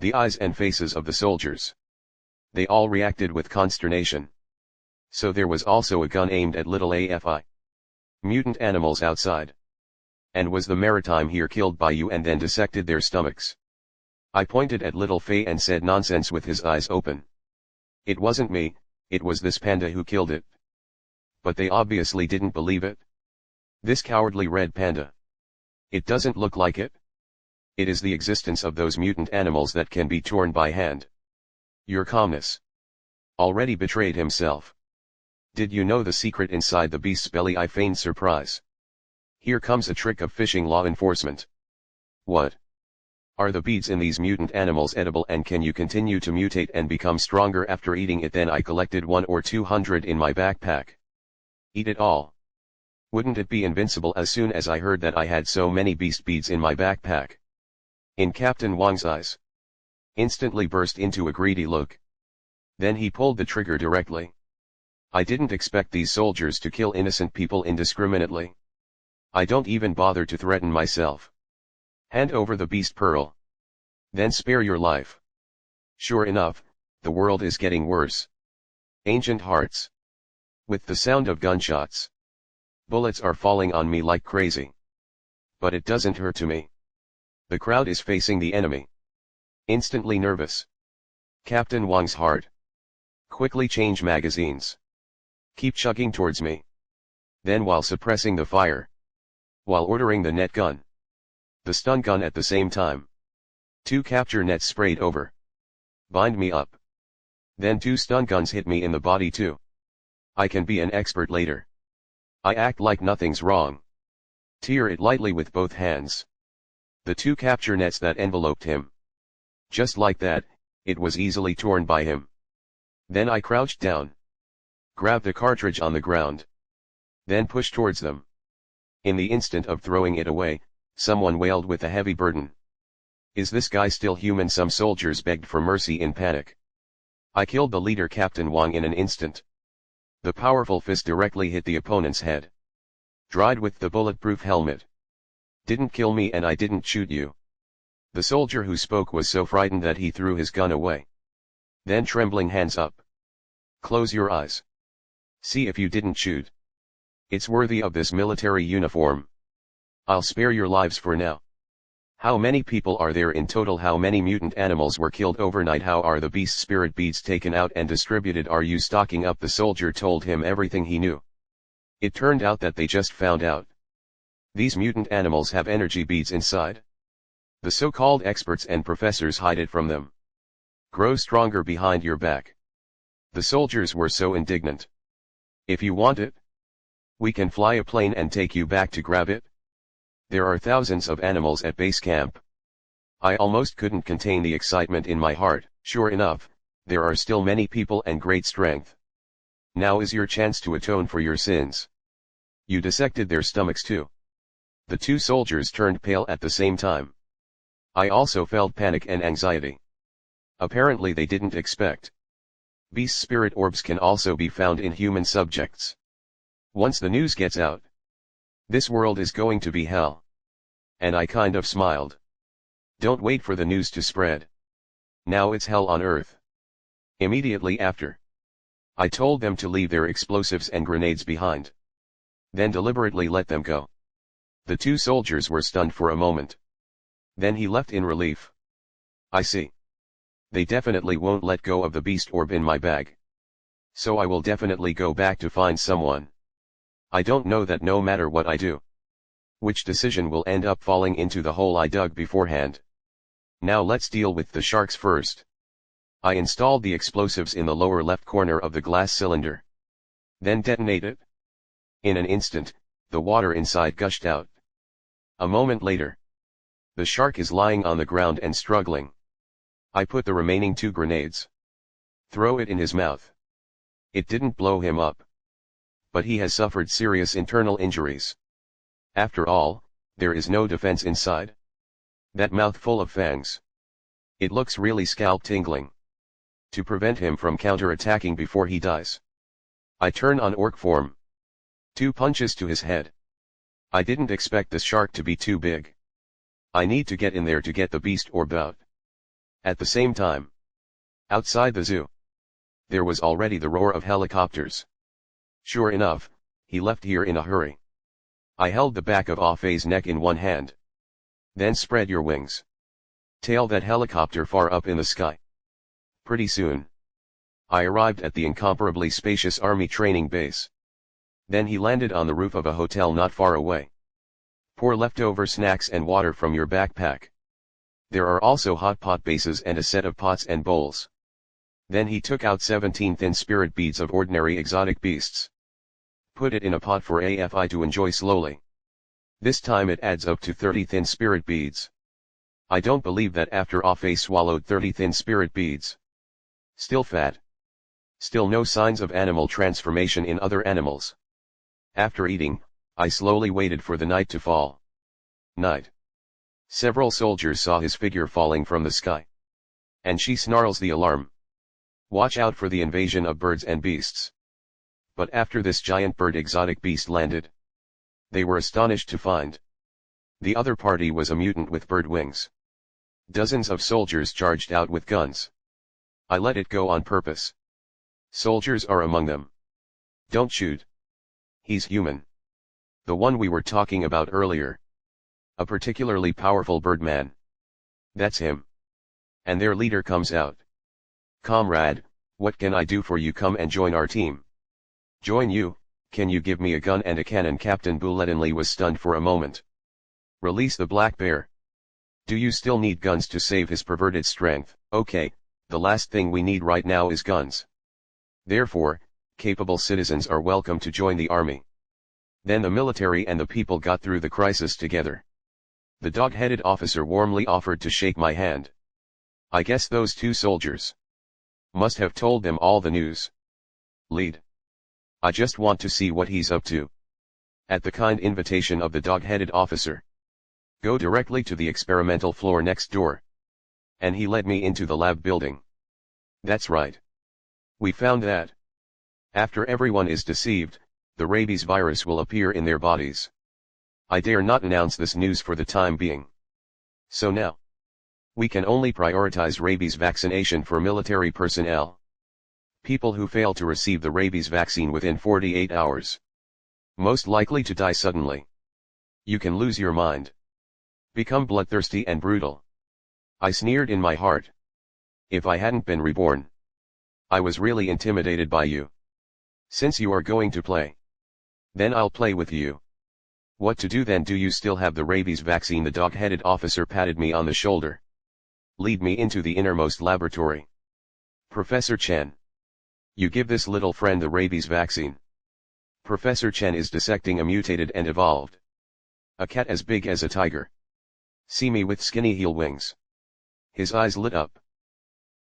The eyes and faces of the soldiers. They all reacted with consternation. So there was also a gun aimed at little AFI. Mutant animals outside. And was the maritime here killed by you and then dissected their stomachs? I pointed at little Faye and said nonsense with his eyes open. It wasn't me, it was this panda who killed it. But they obviously didn't believe it. This cowardly red panda. It doesn't look like it. It is the existence of those mutant animals that can be torn by hand. Your calmness. Already betrayed himself. Did you know the secret inside the beast's belly? I feigned surprise. Here comes a trick of fishing law enforcement. What? Are the beads in these mutant animals edible and can you continue to mutate and become stronger after eating it? Then I collected 100 or 200 in my backpack. Eat it all. Wouldn't it be invincible? As soon as I heard that I had so many beast beads in my backpack. In Captain Wang's eyes. Instantly burst into a greedy look. Then he pulled the trigger directly. I didn't expect these soldiers to kill innocent people indiscriminately. I don't even bother to threaten myself. Hand over the beast pearl. Then spare your life. Sure enough, the world is getting worse. Ancient hearts. With the sound of gunshots. Bullets are falling on me like crazy. But it doesn't hurt to me. The crowd is facing the enemy. Instantly nervous. Captain Wang's heart. Quickly change magazines. Keep chugging towards me. Then while suppressing the fire. While ordering the net gun. The stun gun at the same time. 2 capture nets sprayed over. Bind me up. Then 2 stun guns hit me in the body too. I can be an expert later. I act like nothing's wrong. Tear it lightly with both hands. The 2 capture nets that enveloped him. Just like that, it was easily torn by him. Then I crouched down. Grabbed the cartridge on the ground. Then pushed towards them. In the instant of throwing it away, someone wailed with a heavy burden. Is this guy still human? Some soldiers begged for mercy in panic. I killed the leader, Captain Wang, in an instant. The powerful fist directly hit the opponent's head. Dried with the bulletproof helmet. Didn't kill me and I didn't shoot you. The soldier who spoke was so frightened that he threw his gun away. Then trembling hands up. Close your eyes. See if you didn't shoot. It's worthy of this military uniform. I'll spare your lives for now. How many people are there in total? How many mutant animals were killed overnight? How are the beast spirit beads taken out and distributed? Are you stocking up? The soldier told him everything he knew. It turned out that they just found out. These mutant animals have energy beads inside. The so-called experts and professors hide it from them. Grow stronger behind your back. The soldiers were so indignant. If you want it, we can fly a plane and take you back to grab it. There are thousands of animals at base camp. I almost couldn't contain the excitement in my heart. Sure enough, there are still many people and great strength. Now is your chance to atone for your sins. You dissected their stomachs too. The 2 soldiers turned pale at the same time. I also felt panic and anxiety. Apparently they didn't expect. Beast spirit orbs can also be found in human subjects. Once the news gets out, this world is going to be hell. And I kind of smiled. Don't wait for the news to spread. Now it's hell on earth. Immediately after, I told them to leave their explosives and grenades behind. Then deliberately let them go. The 2 soldiers were stunned for a moment. Then he left in relief. I see. They definitely won't let go of the beast orb in my bag. So I will definitely go back to find someone. I don't know that no matter what I do, which decision will end up falling into the hole I dug beforehand. Now let's deal with the sharks first. I installed the explosives in the lower left corner of the glass cylinder. Then detonate it. In an instant, the water inside gushed out. A moment later, the shark is lying on the ground and struggling. I put the remaining 2 grenades. Throw it in his mouth. It didn't blow him up. But he has suffered serious internal injuries. After all, there is no defense inside. That mouth full of fangs. It looks really scalp-tingling. To prevent him from counter-attacking before he dies, I turn on orc form. 2 punches to his head. I didn't expect the shark to be too big. I need to get in there to get the beast orb out. At the same time, outside the zoo, there was already the roar of helicopters. Sure enough, he left here in a hurry. I held the back of Ah Fei's neck in one hand. Then spread your wings. Tail that helicopter far up in the sky. Pretty soon, I arrived at the incomparably spacious army training base. Then he landed on the roof of a hotel not far away. Pour leftover snacks and water from your backpack. There are also hot pot bases and a set of pots and bowls. Then he took out 17 thin spirit beads of ordinary exotic beasts. Put it in a pot for AFI to enjoy slowly. This time it adds up to 30 thin spirit beads. I don't believe that after Ah Fei swallowed 30 thin spirit beads. Still fat. Still no signs of animal transformation in other animals. After eating, I slowly waited for the night to fall. Night. Several soldiers saw his figure falling from the sky. And she snarls the alarm. Watch out for the invasion of birds and beasts. But after this giant bird exotic beast landed, they were astonished to find the other party was a mutant with bird wings. Dozens of soldiers charged out with guns. I let it go on purpose. Soldiers are among them. Don't shoot. He's human. The one we were talking about earlier. A particularly powerful birdman. That's him. And their leader comes out. Comrade, what can I do for you? Come and join our team. Join you? Can you give me a gun and a cannon? Captain Buletinli was stunned for a moment. Release the black bear. Do you still need guns to save his perverted strength? Okay, the last thing we need right now is guns. Therefore, capable citizens are welcome to join the army. Then the military and the people got through the crisis together. The dog-headed officer warmly offered to shake my hand. I guess those two soldiers must have told them all the news. Lead. I just want to see what he's up to. At the kind invitation of the dog-headed officer. Go directly to the experimental floor next door. And he led me into the lab building. That's right. We found that after everyone is deceived, the rabies virus will appear in their bodies. I dare not announce this news for the time being. So now, we can only prioritize rabies vaccination for military personnel. People who fail to receive the rabies vaccine within 48 hours. Most likely to die suddenly. You can lose your mind. Become bloodthirsty and brutal. I sneered in my heart. If I hadn't been reborn, I was really intimidated by you. Since you are going to play, then I'll play with you. What to do then? Do you still have the rabies vaccine? The dog-headed officer patted me on the shoulder. Lead me into the innermost laboratory. Professor Chen. You give this little friend the rabies vaccine. Professor Chen is dissecting a mutated and evolved a cat as big as a tiger. See me with skinny heel wings. His eyes lit up.